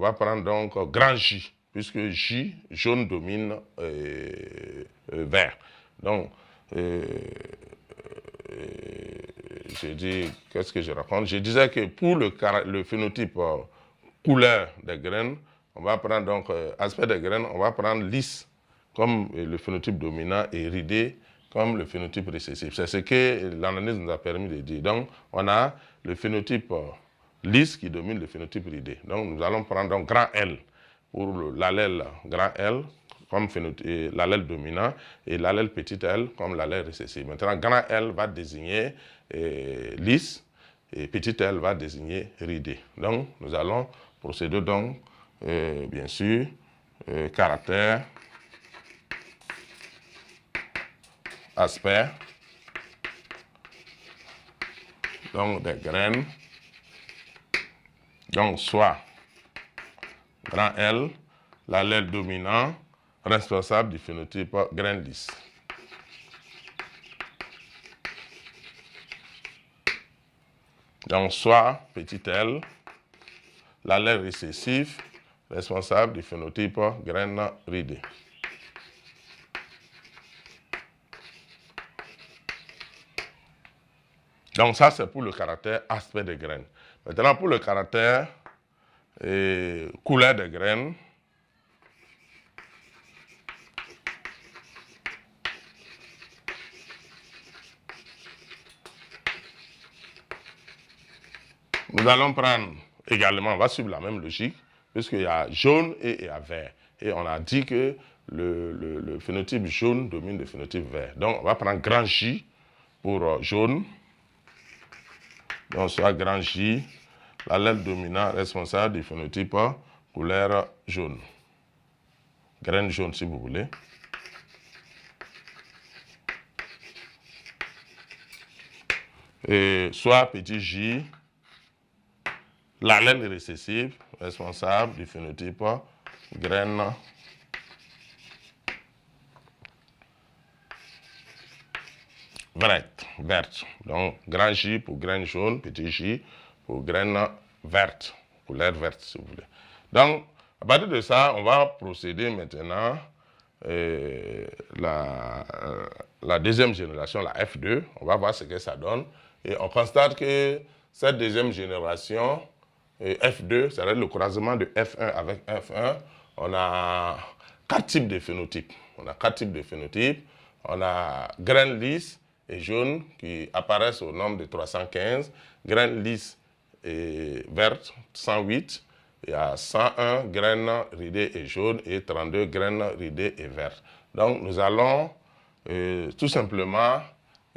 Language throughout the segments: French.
va prendre donc grand J, puisque J, jaune domine vert. Donc, je dis, qu'est-ce que je raconte? Je disais que pour le phénotype couleur des graines, on va prendre donc aspect des graines, on va prendre lisse comme le phénotype dominant et ridé comme le phénotype récessif. C'est ce que l'analyse nous a permis de dire. Donc, on a le phénotype lisse qui domine le phénotype ridé. Donc, nous allons prendre donc grand L pour l'allèle grand L comme l'allèle dominant et l'allèle petit L comme l'allèle récessif. Maintenant, grand L va désigner lisse et petit L va désigner ridé. Donc, nous allons procéder donc, bien sûr, caractère, aspect, donc des graines, donc soit grand L, l'allèle dominant, responsable du phénotype graine lisse. Donc soit petit L, l'allèle récessif, responsable du phénotype graine ridée. Donc ça, c'est pour le caractère aspect des graines. Maintenant, pour le caractère couleur des graines, nous allons prendre également, on va suivre la même logique, puisqu'il y a jaune et il y a vert. Et on a dit que le phénotype jaune domine le phénotype vert. Donc, on va prendre grand J pour jaune. Donc, soit grand J, l'allèle dominant responsable du phénotype couleur jaune. Graine jaune, si vous voulez. Et soit petit J, l'allèle récessif responsable du phénotype graine verte. Donc, grand J pour graine jaune, petit J pour graine verte, couleur verte, si vous voulez. Donc, à partir de ça, on va procéder maintenant la deuxième génération, la F2. On va voir ce que ça donne. Et on constate que cette deuxième génération, F2, c'est-à-dire le croisement de F1 avec F1, on a 4 types de phénotypes. On a graines lisses et jaunes qui apparaissent au nombre de 315, graines lisses et vertes, 108, il y a 101 graines ridées et jaunes et 32 graines ridées et vertes. Donc, nous allons tout simplement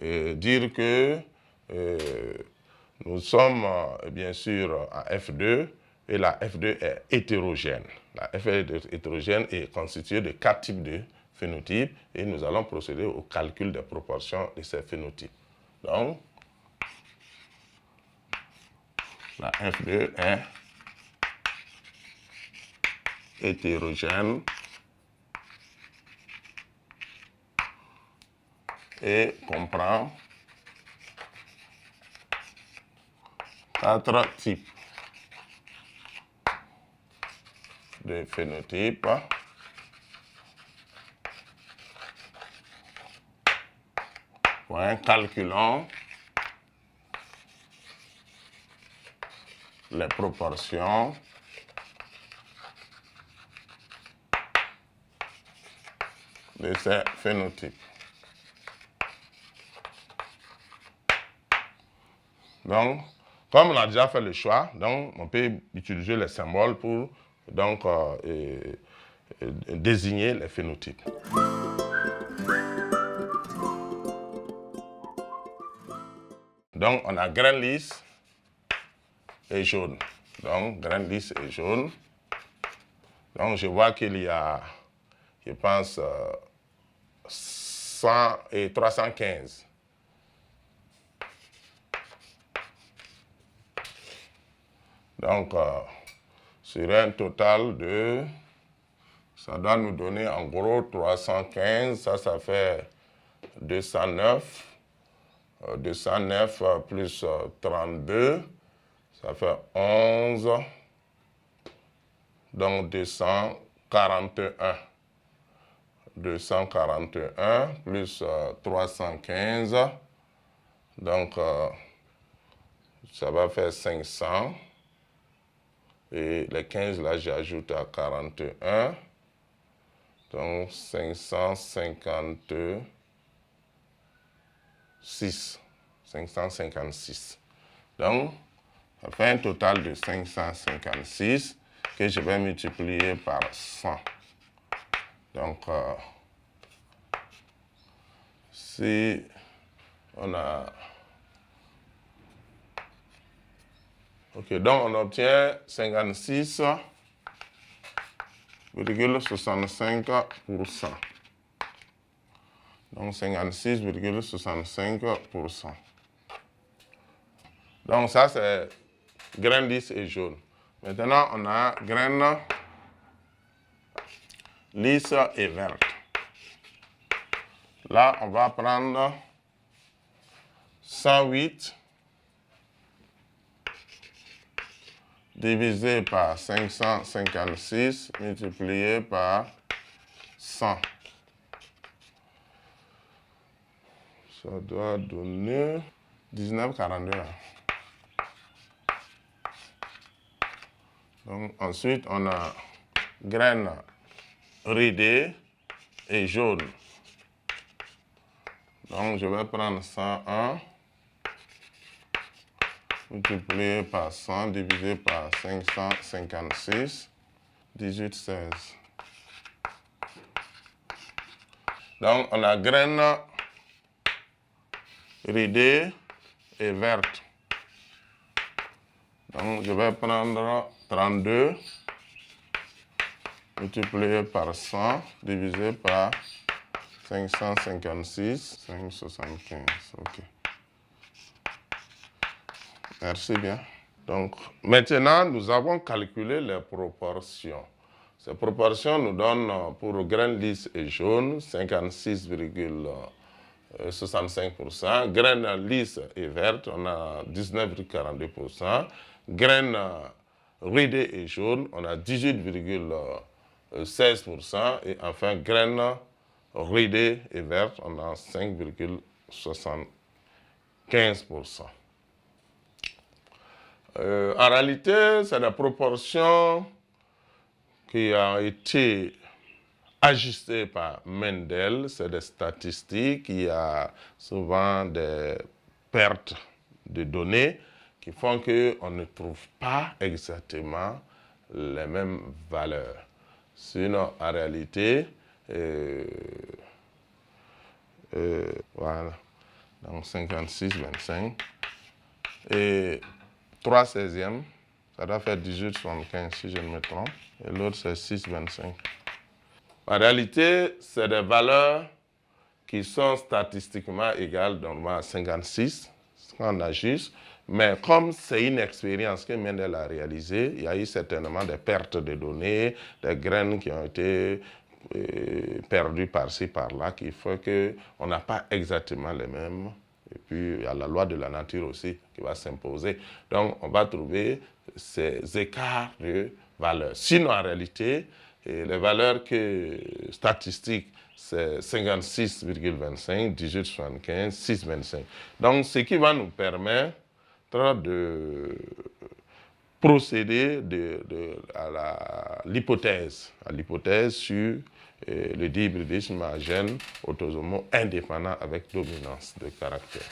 dire que nous sommes bien sûr à F2 et la F2 est hétérogène. La F2 est hétérogène et constituée de 4 types de phénotypes et nous allons procéder au calcul des proportions de ces phénotypes. Donc, la F2 est hétérogène et comprend 4 types de phénotypes calculons les proportions de ces phénotypes. Donc, comme on a déjà fait le choix, donc on peut utiliser les symboles pour donc, désigner les phénotypes. Donc, on a graine lisse et jaune. Donc, graine lisse et jaune. Donc, je vois qu'il y a, je pense, 100 et 315. Donc, sur un total de, ça doit nous donner en gros 315, ça fait 209. 209 plus 32, ça fait 11. donc 241. 241 plus 315, donc ça va faire 500. Et les 15 là, j'ajoute à 41. Donc 556. 556. Donc, ça fait un total de 556 que je vais multiplier par 100. Donc, si on a... Ok, donc on obtient 56,65%. Donc 56,65%. Donc ça c'est graine lisse et jaune. Maintenant on a graine lisse et verte. Là on va prendre 108 divisé par 556 multiplié par 100. Ça doit donner 19,42. Donc ensuite on a graines ridées et jaunes. Donc je vais prendre 101 multiplié par 100 divisé par 556, 18,16. Donc on a graines ridées et vertes. Donc je vais prendre 32 multiplié par 100 divisé par 556, 575. OK. Merci bien. Donc, maintenant, nous avons calculé les proportions. Ces proportions nous donnent, pour graines lisses et jaunes, 56,65%. Graines lisses et vertes, on a 19,42%. Graines ridées et jaunes, on a 18,16%. Et enfin, graines ridées et vertes, on a 5,75%. En réalité, c'est la proportion qui a été ajustée par Mendel. C'est des statistiques. Il y a souvent des pertes de données qui font qu'on ne trouve pas exactement les mêmes valeurs. Sinon, en réalité, voilà, donc 56,25 et 3/16e, ça doit faire 18,75 si je ne me trompe, et l'autre c'est 6,25. En réalité, c'est des valeurs qui sont statistiquement égales normalement à 56, quand on ajuste, mais comme c'est une expérience que Mendel a réalisée, il y a eu certainement des pertes de données, des graines qui ont été perdues par-ci, par-là, qui fait qu'on n'a pas exactement les mêmes. Et puis, il y a la loi de la nature aussi qui va s'imposer. Donc, on va trouver ces écarts de valeurs. Sinon, en réalité, les valeurs statistiques, c'est 56,25, 18,75, 6,25. Donc, ce qui va nous permettre de procéder à l'hypothèse sur le dihybridisme à gènes autosomaux indépendants avec dominance de caractère.